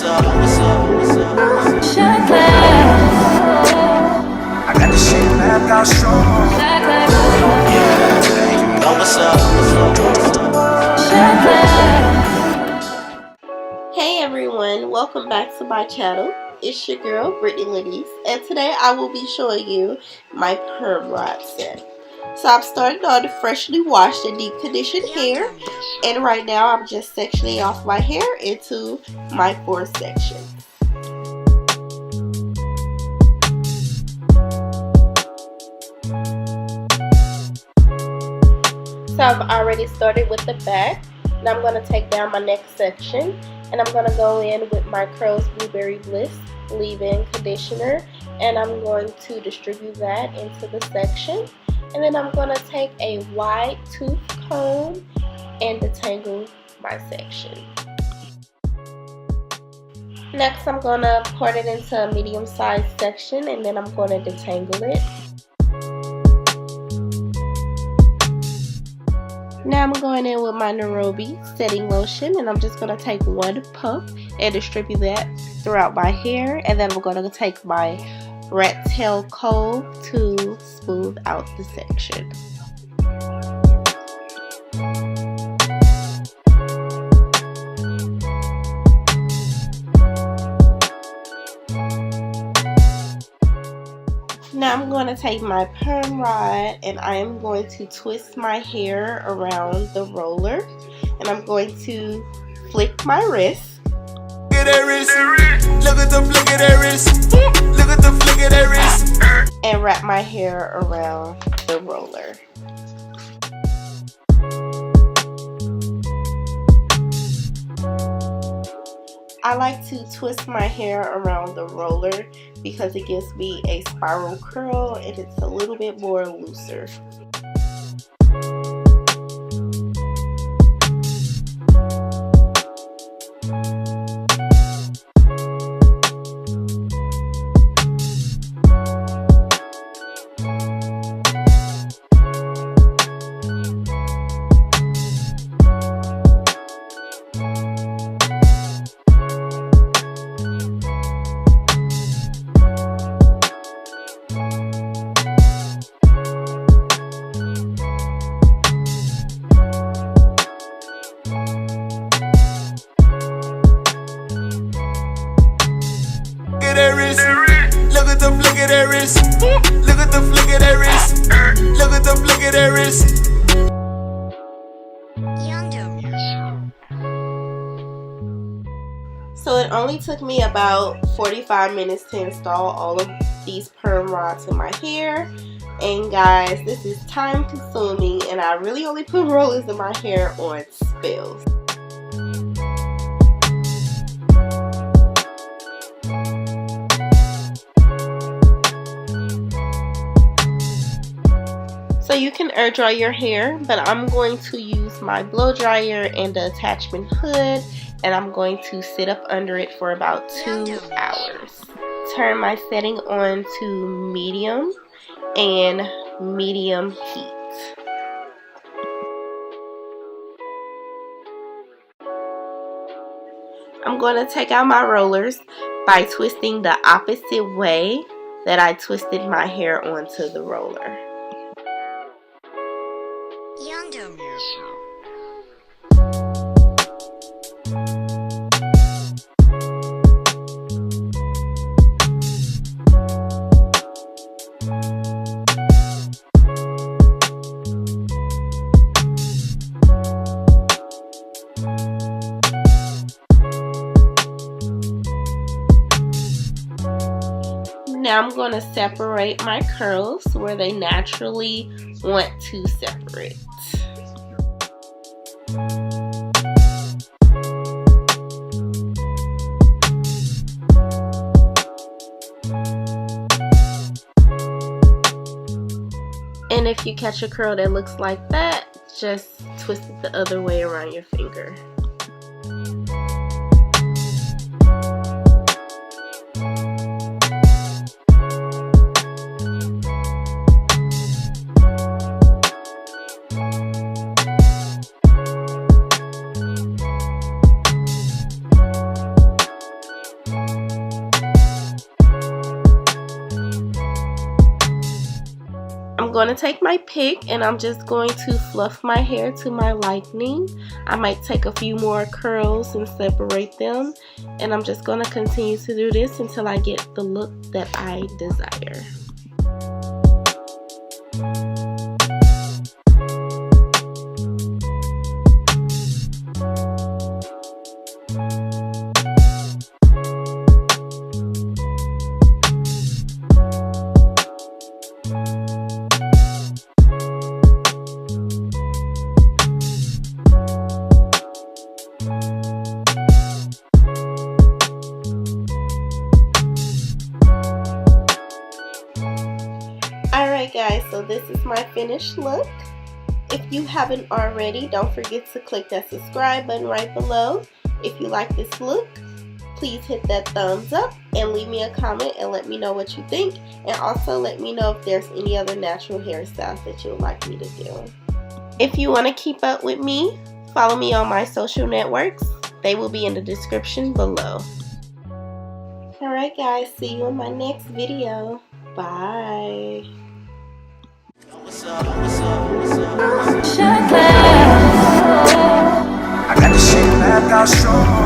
up, what's up, what's up? I got the shit mapped out strong. Yeah, you know what's up, what's up, what's up? Hey everyone, welcome back to my channel. It's your girl, Brittany Liddies, and today I will be showing you my perm rod set. So I'm starting on freshly washed and deep conditioned hair, and right now I'm just sectioning off my hair into my 4 sections. So I've already started with the back. Now I'm going to take down my next section, and I'm going to go in with my Curls Blueberry Bliss leave-in conditioner, and I'm going to distribute that into the section. And then I'm going to take a wide tooth comb and detangle my section. Next, I'm going to part it into a medium-sized section, and then I'm going to detangle it. Now I'm going in with my NaiRobi setting lotion, and I'm just going to take 1 pump and distribute that throughout my hair. And then I'm going to take my rat tail comb to smooth out the section. Now I'm going to take my perm rod, and I am going to twist my hair around the roller, and I'm going to flick my wrist. Look at that wrist. Look at the flick of that wrist. Look at the flick of that wrist. And wrap my hair around the roller. I like to twist my hair around the roller because it gives me a spiral curl and it's a little bit more looser. Look at the flick of that wrist. Look at the flick of that wrist. Look at the flick of that wrist. So it only took me about 45 minutes to install all of these perm rods in my hair. And guys, this is time consuming, and I really only put rollers in my hair on spills. So you can air dry your hair, but I'm going to use my blow dryer and the attachment hood, and I'm going to sit up under it for about 2 hours. Turn my setting on to medium and medium heat. I'm going to take out my rollers by twisting the opposite way that I twisted my hair onto the roller. Now I'm going to separate my curls where they naturally want to separate. And if you catch a curl that looks like that, just twist it the other way around your finger. going to take my pick and I'm just going to fluff my hair to my liking. I might take a few more curls and separate them, and I'm just going to continue to do this until I get the look that I desire. Alright guys, so this is my finished look. If you haven't already, don't forget to click that subscribe button right below. If you like this look, please hit that thumbs up and leave me a comment and let me know what you think. And also let me know if there's any other natural hairstyles that you would like me to do. If you want to keep up with me, follow me on my social networks. They will be in the description below. Alright guys, see you in my next video. Bye. I got the shit back out strong.